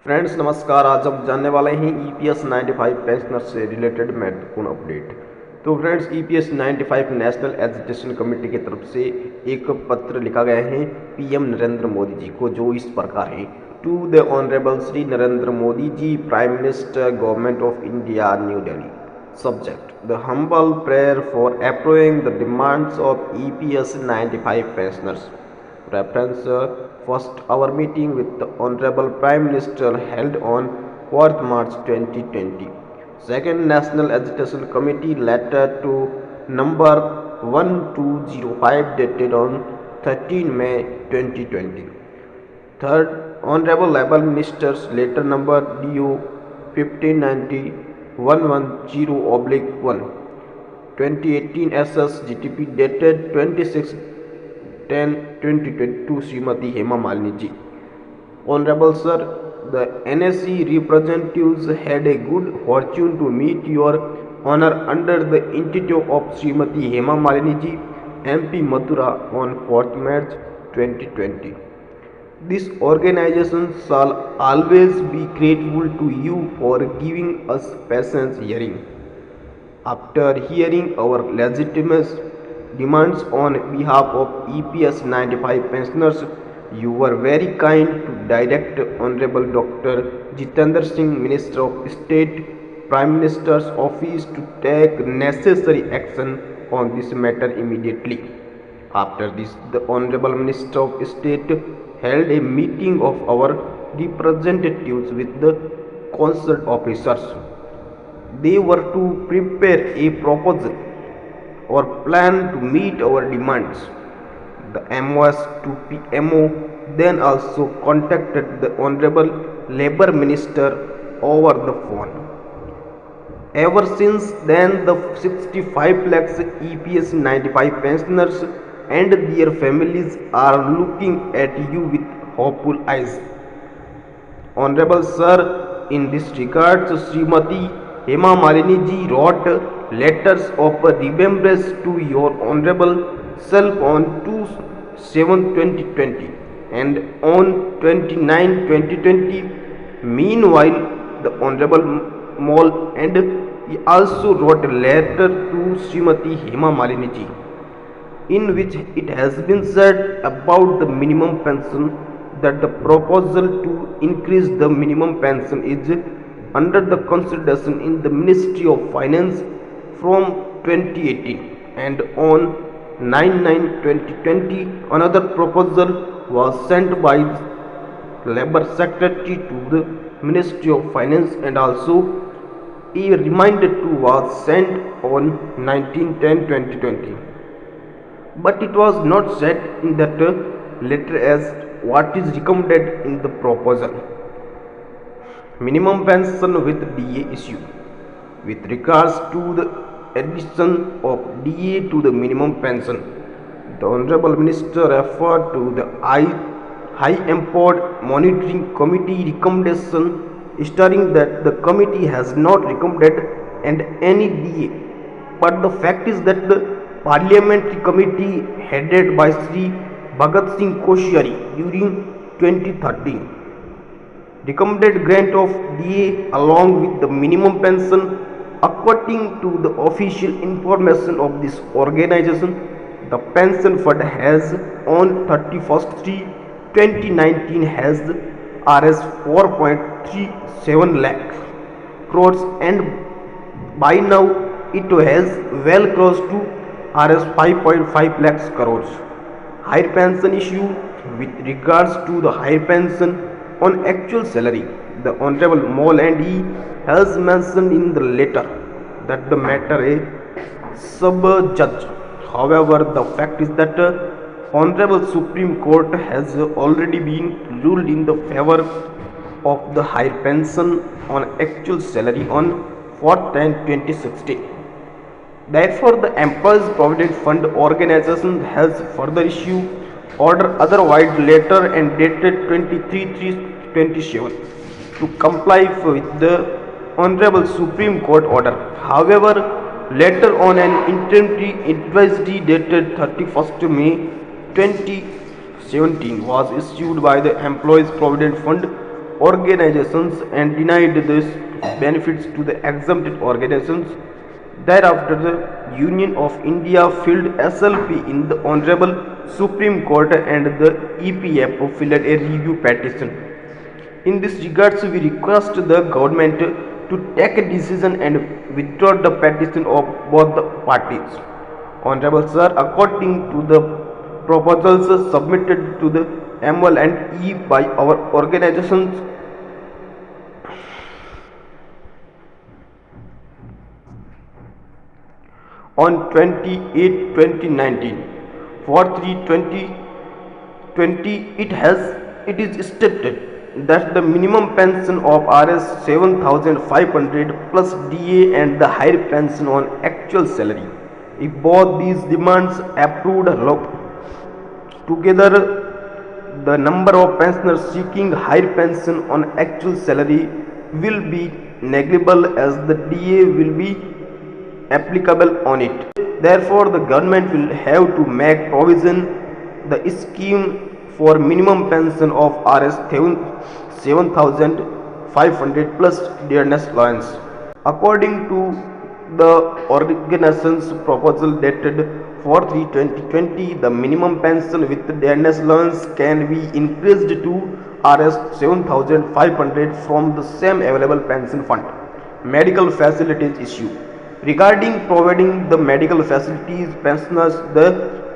Friends नमस्कार। आज हम जानने वाले हैं ईपीएस 95 पेंशनर से रिलेटेड महत्वपूर्ण अपडेट। तो friends EPS 95 national education committee की तरफ से एक पत्र लिखा गया है पीएम नरेंद्र मोदी जी को, जो इस प्रकार है। To the honourable Shri Narendra Modi ji, prime minister, government of India, New Delhi. Subject: The humble prayer for approving the demands of EPS 95 pensioners. Reference: First, our meeting with the Honorable Prime Minister held on 4th March 2020. Second, National Education Committee letter to number 1205 dated on 13 May 2020. Third, Honorable Labour Minister's letter number DO 1590-110/1 2018 SS GTP dated 26/10/2022 Srimati Hema Malini ji. Honorable Sir, the NSE representatives had a good fortune to meet your honor under the initiative of Srimati Hema Malini ji, MP Mathura, on 4th March 2020. This organization shall always be grateful to you for giving us patience hearing. After hearing our legitimate demands on behalf of EPS 95 pensioners, you were very kind to direct Honorable Dr. Jitendra Singh, Minister of State, Prime Minister's Office, to take necessary action on this matter immediately. After this, the Honorable Minister of State held a meeting of our representatives with the concerned officers. They were to prepare a proposal or plan to meet our demands. The MOS to PMO then also contacted the Honorable Labour Minister over the phone. Ever since then, the 65 lakhs EPS 95 pensioners and their families are looking at you with hopeful eyes. Honorable Sir, in this regard, Srimati Hema Malini ji wrote letters of remembrance to your Honorable self on 2/7/2020 and on 29/2020. Meanwhile, the Honorable Mall and he also wrote a letter to Srimati Hema Malini ji, in which it has been said about the minimum pension that the proposal to increase the minimum pension is under the consideration in the Ministry of Finance from 2018, and on 9/9/2020 another proposal was sent by Labour Secretary to the Ministry of Finance, and also a reminder to was sent on 19/10/2020. But it was not said in that letter as what is recommended in the proposal. Minimum pension with DA issue. With regards to the addition of DA to the minimum pension, the Honorable Minister referred to the High Import Monitoring Committee recommendation, stating that the committee has not recommended and any DA, but the fact is that the Parliamentary Committee headed by Sri Bhagat Singh Koshiyari during 2013 recommended grant of DA along with the minimum pension. According to the official information of this organization, the pension fund has on 31st/3/2019 has Rs 4.37 lakh crores, and by now it has well close to Rs 5.5 lakhs crores. Higher pension issue. With regards to the higher pension on actual salary, the Honorable Mall and he has mentioned in the letter that the matter is sub-judge. However, the fact is that Honorable Supreme Court has already been ruled in the favor of the higher pension on actual salary on 4/10/2016. Therefore, the Employees Provident Fund organization has further issued order otherwise letter and dated 23/3/27 to comply with the Honorable Supreme Court order. However, letter on an interim advisory dated 31st May 2017 was issued by the Employees Provident Fund organizations and denied these benefits to the exempted organizations. Thereafter, the Union of India filed SLP in the Honorable Supreme Court and the EPFO filed a review petition. In this regards, we request the government to take a decision and withdraw the petition of both the parties. Honorable Sir, according to the proposals submitted to the ML and E by our organizations on 28/2019 for 3/2020, it is stated that the minimum pension of Rs 7,500 plus DA and the higher pension on actual salary. If both these demands approved together, the number of pensioners seeking higher pension on actual salary will be negligible as the DA will be applicable on it. Therefore, the government will have to make provision the scheme for minimum pension of Rs 7,500 plus dearness allowance. According to the organization's proposal dated 4/3/2020, the minimum pension with dearness allowance can be increased to Rs 7,500 from the same available pension fund. Medical facilities issue. Regarding providing the medical facilities pensioners, the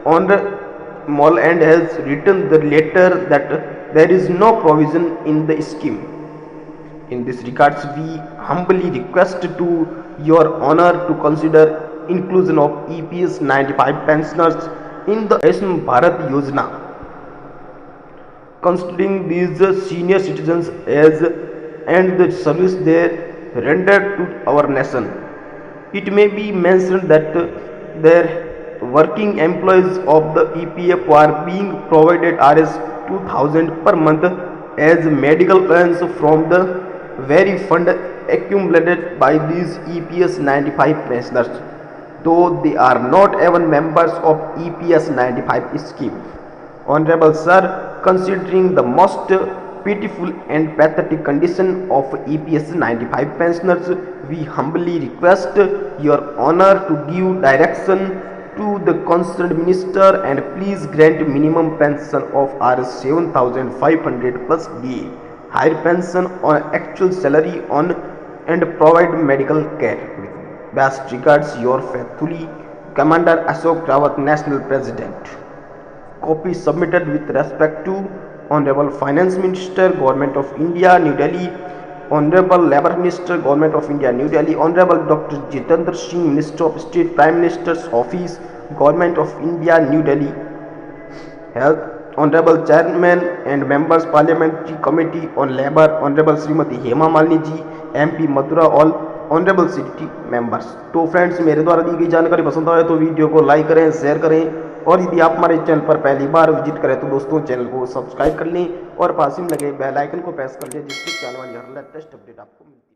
Honorable and has written the letter that there is no provision in the scheme. In this regards, we humbly request to your honor to consider inclusion of EPS 95 pensioners in the Ayushman Bharat Yojana, considering these senior citizens as and the service they rendered to our nation. It may be mentioned that their working employees of the EPF are being provided Rs 2,000 per month as medical allowance from the very fund accumulated by these EPS 95 pensioners, though they are not even members of EPS 95 scheme. Honorable Sir, considering the most pitiful and pathetic condition of EPS 95 pensioners, we humbly request your honor to give direction to the concerned minister and please grant minimum pension of Rs 7,500 plus DA, higher pension on actual salary on and provide medical care. With best regards, your faithfully, Commander Ashok Rawat, National President. Copy submitted with respect to Honorable Finance Minister, Government of India, New Delhi, Honorable Labour Minister, Government of India, New Delhi, Honorable Dr. Jitendra Singh, Minister of State, Prime Minister's Office, Government of India, New Delhi, Health, Honorable Chairman and Members Parliamentary Committee on Labour, Honorable Srimati Hema Malini ji, MP Mathura, all honourable city members. तो friends, मेरे द्वारा दी गई जानकारी पसंद आए तो video को like करें, शेयर करें और यदि आप हमारे चैनल पर पहली बार विजिट करें तो दोस्तों चैनल को सब्सक्राइब कर लें और पास में लगे बेल आइकन को प्रेस कर लें जिससे आने वाली हर लेटेस्ट अपडेट आपको मिले।